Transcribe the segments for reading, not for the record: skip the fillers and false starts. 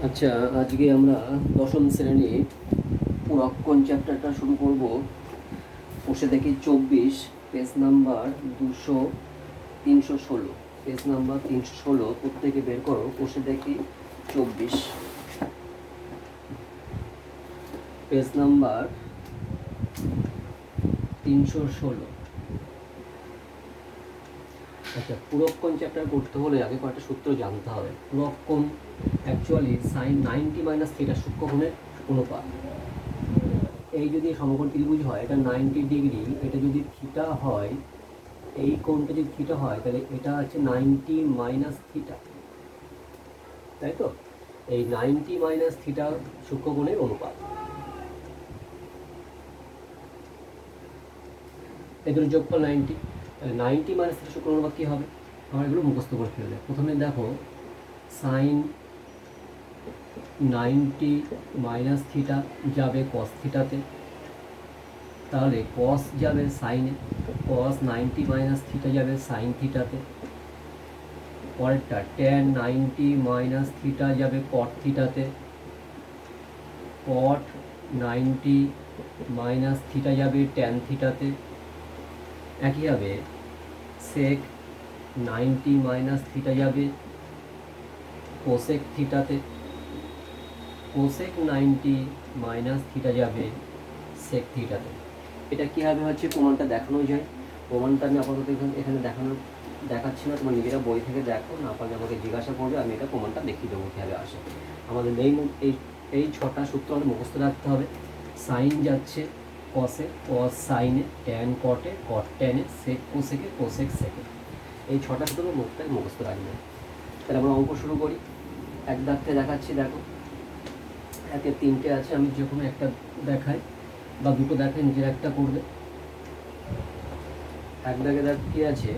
আচ্ছা, আজকে আমরা দশম শ্রেণীর পুরক্ষণ চ্যাপ্টারটা শুরু করব। বসে দেখি 24, পেজ নাম্বার 316, পেজ নাম্বার 316 প্রত্যেকে বের করো। বসে দেখি 24, পেজ নাম্বার 316। আচ্ছা, পুরক্ষণ চ্যাপ্টার করতে হলে আগে কয়েকটা সূত্র জানতে হবে। পুরক্ষণ অ্যাকচুয়ালি সাইন 90 মাইনাস থিটা সূক্ষ্মকোণের অনুপাত। এই যদি সমকোণ ত্রিভুজ হয়, এটা 90 ডিগ্রি, এটা যদি থিটা হয়, এই কোণটা যদি থিটা হয়, তাহলে এটা হচ্ছে 90 মাইনাস থিটা, তাই তো? এই 90 মাইনাস থিটা সূক্ষ্মকোণের অনুপাত। এই দুটো যোগফল 90, 90 মাইনাস থিটা সূক্ষ্মকোণ অনুপাত কী হবে? আমরা এগুলো মুখস্থ করে ফেললে। প্রথমে দেখো, সাইন 90 মাইনাস থিটা যাবে কস থিটাতে, তাহলে কস যাবে সাইনে, কস 90 মাইনাস থিটা যাবে সাইন থিটাতে। পরেরটা ট্যান 90 মাইনাস থিটা যাবে কট থিটাতে, কট 90 মাইনাস থিটা যাবে ট্যান থিটাতে। একইভাবে সেক 90 মাইনাস থিটা যাবে কোসেক থিটাতে, কোসেক 90 মাইনাস থিটা যাবে সেক থিটাতে। এটা কীভাবে হচ্ছে প্রমাণটা দেখানো যায়? প্রমাণটা আমি আপাতত এখানে দেখাচ্ছি না, তোমার নিজেরা বই থেকে দেখো, না পারলে আমাকে জিজ্ঞাসা করবে, আমি এটা প্রমাণটা দেখিয়ে দেবো কীভাবে আসে। আমাদের এই 6টা সূত্র আমাদের মুখস্থ রাখতে হবে। সাইন যাচ্ছে কসে, কস সাইনে, ট্যান কটে, কট ট্যানে, সেক কোসেকে, কোসেক সেকে। এই 6টা সূত্র মুখস্থ রাখবে। তাহলে আমরা অঙ্ক শুরু করি। এক দাগতে দেখাচ্ছি, দেখো, একে 3টে আছে, আমি যে কোনো একটা দেখাই বা দুটো দেখাই, নিজের একটা করবে। এক দাগে দেখ কি আছে,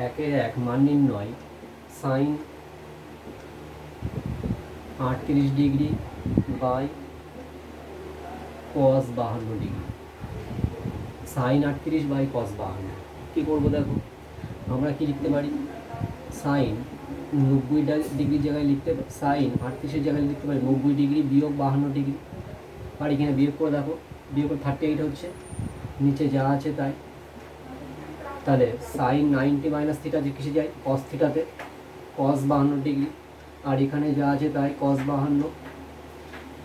1 মান নির্ণয় sine 38 degree by cos 52 degree. Sine 38 by cos 52 কী করবো? দেখো, আমরা কি লিখতে পারি? সাইন 90 ডিগ্রির জায়গায় লিখতে, সাইন 38-এর জায়গায় লিখতে পারি 90 ডিগ্রি বিয়োগ 52 ডিগ্রি। আর এখানে বিয়োগ করে দেখো, বিয়োগ করে 38 হচ্ছে, নিচে যা আছে তাই। তাহলে সাইন 90 মাইনাস থিটা যে কিসে যায়? কস থিটাতে, কস 52 ডিগ্রি। আর এখানে যা আছে তাই, কস 52।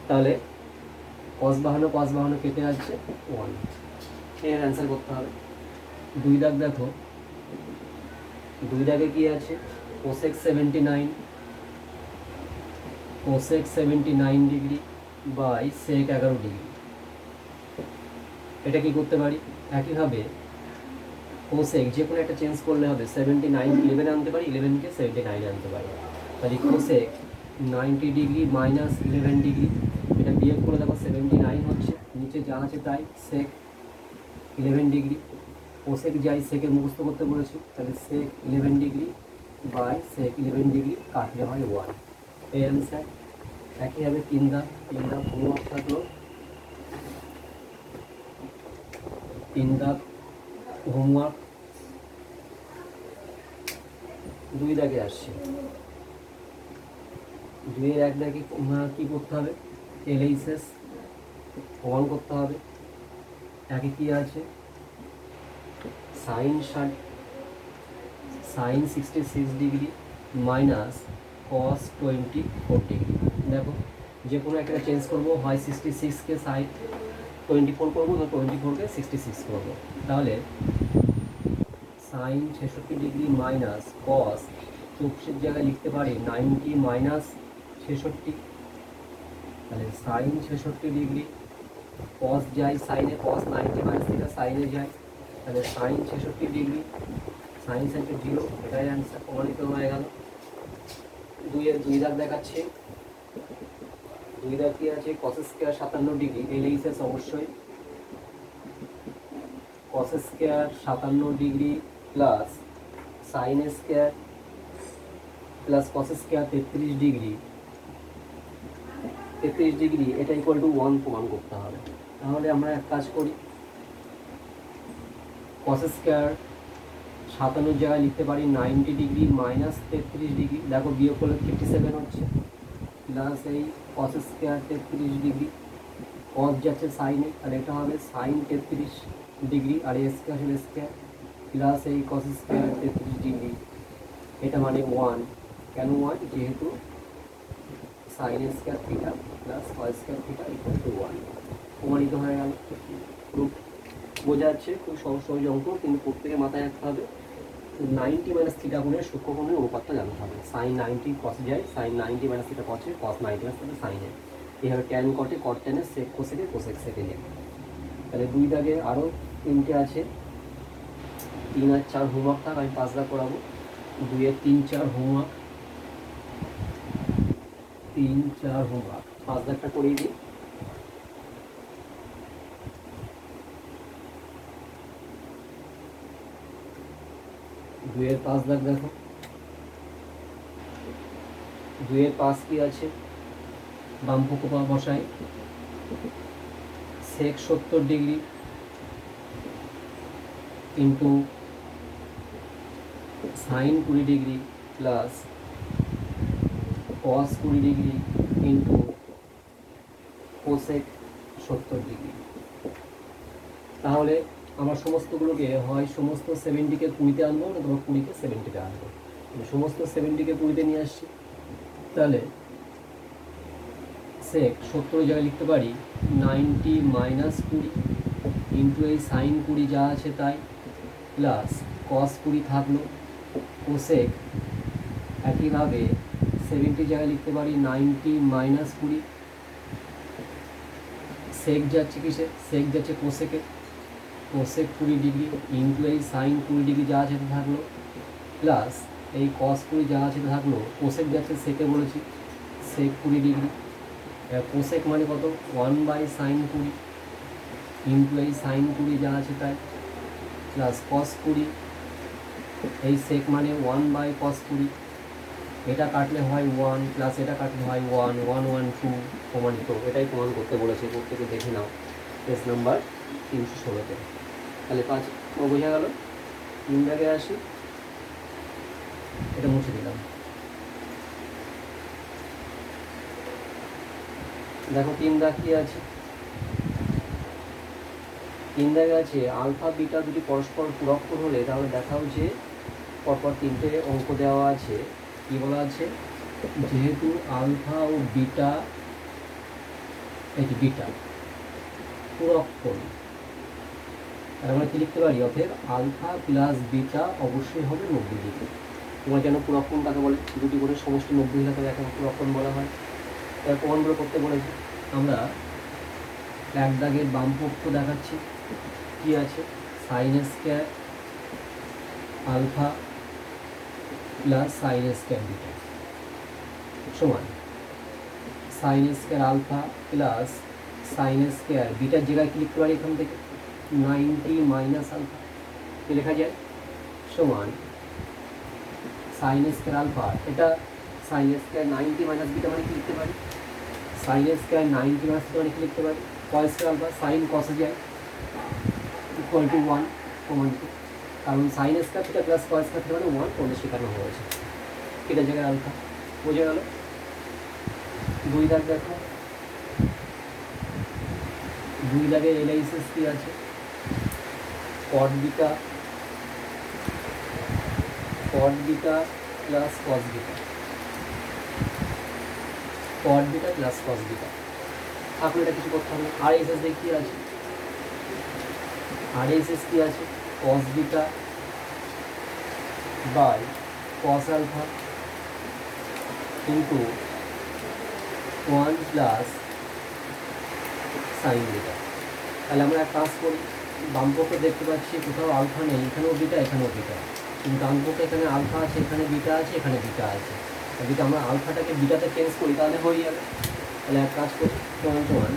তাহলে কস 52 কেটে যাচ্ছে 1। এর অ্যান্সার করতে হবে। 2 দাগ দেখো, 2 দাগে কি আছে? Cosec 79, cosec 79 degree by sec 11 degree. এটা কি করতে পারি? একইভাবে কোসেক যে কোনো একটা চেঞ্জ করলে হবে, 79 11 আনতে পারি, 11কে 79 আনতে পারি। তাহলে কোসেক 90 ডিগ্রি মাইনাস 11 ডিগ্রি, এটা বিয়োগ করে দেখো 79 হচ্ছে, নিচে যা আছে তাই, সেক 11 ডিগ্রি। কোসেক যাই সেকের মুখস্থ করতে বলেছি, তাহলে সেক 11 ডিগ্রি বাই সেক 11 ডিগ্রি কাটলে হয় 1। এই অ্যান্সার। একইভাবে 3 দাগ হোমওয়ার্ক থাকলো, 3 দাগ হোমওয়ার্ক। 2 দাগে আসছে, 2-এর 1 দাগে কী করতে হবে? এলএইচএস প্রমাণ করতে হবে। একে কী আছে? Sine 66 degree minus cos 24 degree. দেখো, যে কোনো একটা চেঞ্জ করবো, হয় 66কে সাইন 24 করবো, তো 24কে 66 করবো। তাহলে সাইন 66 ডিগ্রি মাইনাস কস 64 জায়গায় লিখতে পারি 90 মাইনাস 66। তাহলে সাইন 66 ডিগ্রি, কস যায় সাইনে, কস 90 মাইনাস থিটা সাইনে যায়, তাহলে সাইন 66 ডিগ্রি, সাইন সাইনকে 0, এটাই অ্যান্সার, প্রমাণিত হয়ে গেল। 2-এর 2 দাগ দেখাচ্ছে, 2 দাগ কি আছে? কস স্কয়ার 57 ডিগ্রি, এলএইচএস অবশ্যই। কস square 57 degree plus sine square plus cos square 33 degree, 33 degree, এটা ইকুয়াল টু 1 প্রমাণ করতে হবে। তাহলে আমরা এক কাজ করি, কস স্কয়ার 57 জায়গায় লিখতে পারি 90 ডিগ্রি মাইনাস 33 ডিগ্রি, দেখো বিয়োগ করলে 57 হচ্ছে, প্লাস এই কস স্কোয়ার 33 ডিগ্রি, কস যাচ্ছে সাইনে, আর এটা হবে সাইন 33 ডিগ্রি, আর এ স্কোয়ার হলে স্কোয়ার, প্লাস এই কস স্কোয়ার 33 ডিগ্রি, এটা মানে 1। কেন 1? যেহেতু sign square theta plus cos square theta equal to 1, প্রমাণিত হয়ে গেল। প্রুফ বোঝা যাচ্ছে, খুব সহজ সহজ অঙ্ক, কিন্তু প্রত্যেকে মাথায় রাখতে হবে 90 মাইনাস থিটা গুণের সূক্ষ্মকোণের অনুপাতটা জানতে হবে। সাইন 90 কসে যায়, সাইন 90 মাইনাস থিটা কসে, কস 90 মাইনাস থিটা সাইনে, এইভাবে ট্যান কটে, কট ট্যানে, সেক কোসেকে, কোসেক সেকে নেবে। তাহলে 2 দাগে আরও 3টে আছে, 3 আর 4 হোমওয়ার্ক থাক, আমি 5 দাগ করাবো। 2 এর 3 4 হোমওয়ার্ক, 3 4 হোমওয়ার্ক, 5 দাগটা করিয়ে দিই। দুইয়ের 5 দাগ দেখো, 2 এর 5 কি আছে, বাম পক্ষ বসাই, সেক 70 degree into sign 20 degree plus cos 20 degree into cosec 70 degree. তাহলে আমার সমস্তগুলোকে হয় সমস্ত 70-কে 20-তে আনবো, না তোমার 20-কে 70-তে আনবো। সমস্ত 70-কে 20-তে নিয়ে আসছি, তাহলে সেক 70 জায়গায় লিখতে পারি 90 মাইনাস 20 ইন্টু এই সাইন 20 যা আছে তাই, প্লাস কস 20 থাকলো, কোসেক একইভাবে 70 জায়গায় লিখতে পারি 90 মাইনাস 20, সেক যাচ্ছে কিসে, সেক যাচ্ছে কোসেকে, কোসেক 20 ডিগ্রি ইন্টু এই সাইন 20 ডিগ্রি যা আছে থাকলো, প্লাস এই কস 20 যা আছে থাকলো, কোসেক যাচ্ছে সেকে বলেছি, সেক 20 ডিগ্রি, কোসেক মানে কত 1/sin 20 ইন্টু এই সাইন 20 যা আছে তাই, প্লাস কস 20, এই সেক মানে 1/cos 20, এটা কাটলে হয় 1, প্লাস এটা কাটলে হয় 1, 1 1 2, প্রমাণিত। এটাই প্রমাণ করতে বলেছে, প্রত্যেকে দেখে নাও পেজ নাম্বার 316-তে। তাহলে 5 বোঝা গেল। 3 দাগে আসি, এটা মুছে দিলাম। দেখো 3 দাগ কি আছে, 3 দাগে আছে আলফা বিটা দুটি পরস্পর পূরক হলে, তাহলে দেখাও যে পরপর 3টে অঙ্ক দেওয়া আছে। কি বলা আছে, যেহেতু আলফা ও বিটা, এটি বিটা পূরক কোণ, তার আমরা কি লিখতে পারি, অতএব আলফা প্লাস বিটা অবশ্যই হবে 90 ডিগ্রি। তোমার যেন পূরক কোণ কাকে বলে, দুটি কোণের সমষ্টি 90 ডিগ্রি তাকে এখন পূরক কোণ বলা হয়। তার প্রমাণগুলো করতে বলেছি। আমরা 1 দাগের বাম পক্ষ দেখাচ্ছি, কি আছে, sine square alpha plus sine square beta সমান sine square alpha plus sine square বিটার জায়গায় কি লিখতে পারি, এখান থেকে 90 মাইনাস আলফা, কি লেখা যায়, সমান সাইন স্কয়ার আলফা, এটা সাইন স্কয়ার 90 মাইনাস বিটা মানে কি লিখতে পারি, সাইন স্কয়ার 90 মাইনাস বিটা মানে কি লিখতে পারি, কস স্কয়ার আলফা সাইন কসে যায় ইকুয়াল টু 1, প্রমাণিত। কারণ সাইন স্কয়ার থিটা প্লাস কস স্কয়ার থিটা মানে 1 কোণে শেখানো হয়েছে, এটা জায়গায় আলফা। বোঝা গেল। 2 দাগ দেখো, 2 দাগের এনালাইসিস কি আছে, কট বিটা প্লাস কস বিটা, কট বিটা প্লাস কস বিটা, আপনার এটা কিছু করতে হবে না। আর এস এস কি আছে, আর এস এস কি আছে, cos beta by cos alpha into 1 plus sine beta. তাহলে আমরা এক কাজ করি, বাম পক্ষে দেখতে পাচ্ছি কোথাও আলফা নেই, এখানেও বিটা, এখানেও বিটা, কিন্তু ডান পক্ষে এখানে আলফা আছে, এখানে বিটা আছে, এখানে বিটা আছে। যদি আমরা আলফাটাকে বিটাতে চেঞ্জ করি তাহলে হয়ে যাবে। তাহলে এক কাজ করি, সমান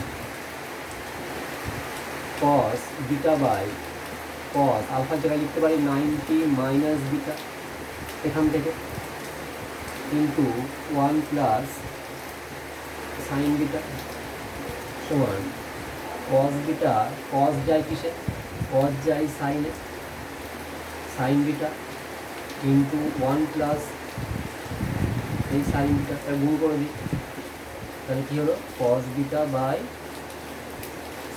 কস বিটা বাই কস আলফার জায়গায় লিখতে পারি 90 মাইনাস বিটা এখান থেকে ইন্টু 1 প্লাস সাইন বিটা সমান কস বিটা, কস যায় কিসে, কস যায় সাইনে, সাইন বিটা ইন্টু 1 প্লাস এই সাইন বিটাটা গুণ করে দিই, তাহলে কী হলো cos beta by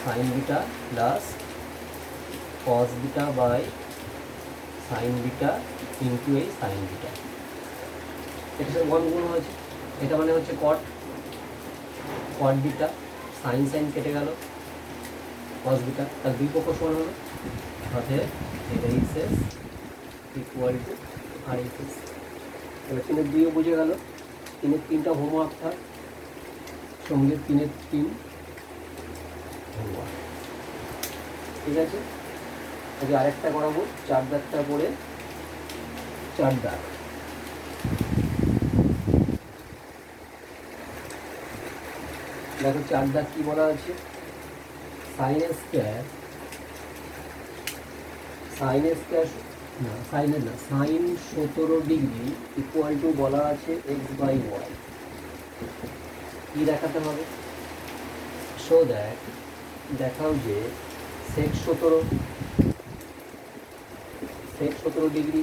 sine beta plus cos beta by sine beta into এই সাইন বিটা, এটার সাথে 1 গুণ হয়েছে, এটা মানে হচ্ছে কট বিটা, সাইন সাইন কেটে গেল, কস বিটা, তার দুই পক্ষ সমান হলো, অতএব এটা এক্সএস ইকুয়াল টু আর এক্সএস। এবার 3-2 বুঝে গেল, 3-3টা হোমওয়ার্ক থাক, সঙ্গে 3-3 হোমওয়ার্ক, ঠিক আছে। আজকে আরেকটা করাবো, 4 দাগটা করে 4 দাগ। দেখো 4 দাগ কি বলা আছে, sine square sine 17 degree equal two বলা আছে এক্স বাই ওয়াই। কি দেখাতে হবে, সো দ্যাট দেখাও যে sec 17 degree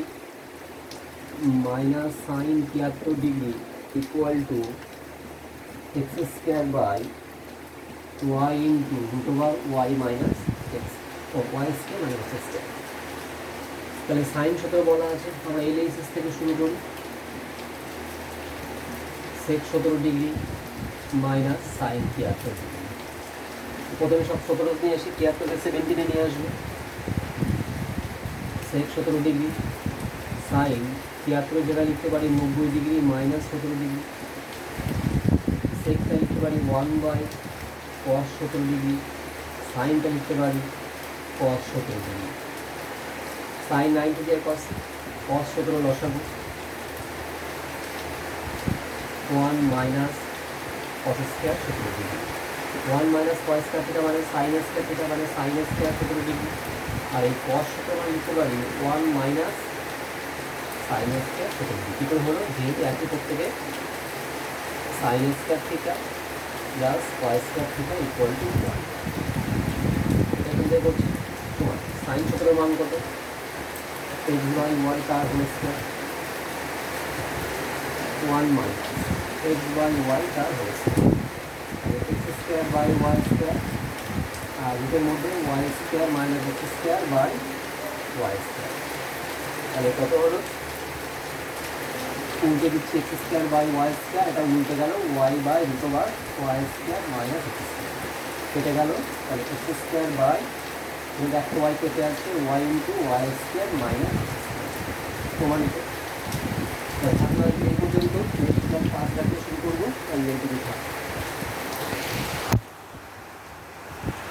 minus sine 73 degree equal to x square by y into root over y minus x, ও y square minus x square. তাহলে sine 17 বলা আছে, আমরা এলএইচএস থেকে শুরু করি, sec 17 degree minus sine 73 degree. প্রথমে সব 17 নিয়ে আসি, 73কে 17 নিয়ে আসবে, সেক 17 ডিগ্রি সাইন 73 জায়গায় লিখতে পারি 90 ডিগ্রি মাইনাস 17 ডিগ্রি, সেকটা লিখতে পারি 1 বাই কস 17 ডিগ্রি, সাইনটা লিখতে পারি কস 17 ডিগ্রি, সাইন 90 দিয়ে কস 17 লসাগু 1 minus cos square 17 degree, 1 minus cos square theta মানে সাইন স্কোয়ার থিটা মানে সাইন স্কোয়ার 17 ডিগ্রি, আর এই কস 17 লিখতে পারি 1 মাইনাস সাইন স্কোয়ার 17 ডিগ্রি। কী করে হলো, যেহেতু একই প্রত্যেকে sine square theta plus cos square theta equal to 1, এখান থেকে বলছি তোমার সাইন 17 মান কত, এক্স বাই ওয়াই তার whole square 1 minus x by y তার whole square, x square by y square, আর এটার মধ্যে y square minus x square by y square, তাহলে কত হলো, উল্টে দিচ্ছি x square by y square, এটা উল্টে গেল y by root over y square minus x square কেটে গেল, তাহলে এক্স স্কোয়ার বাই একটা ওয়াই কেটে আছে y into y square minus প্রমাণিত। আপনারা এই পর্যন্ত 5 রাখতে শুরু করবো, আর এইটুকু থাকবে।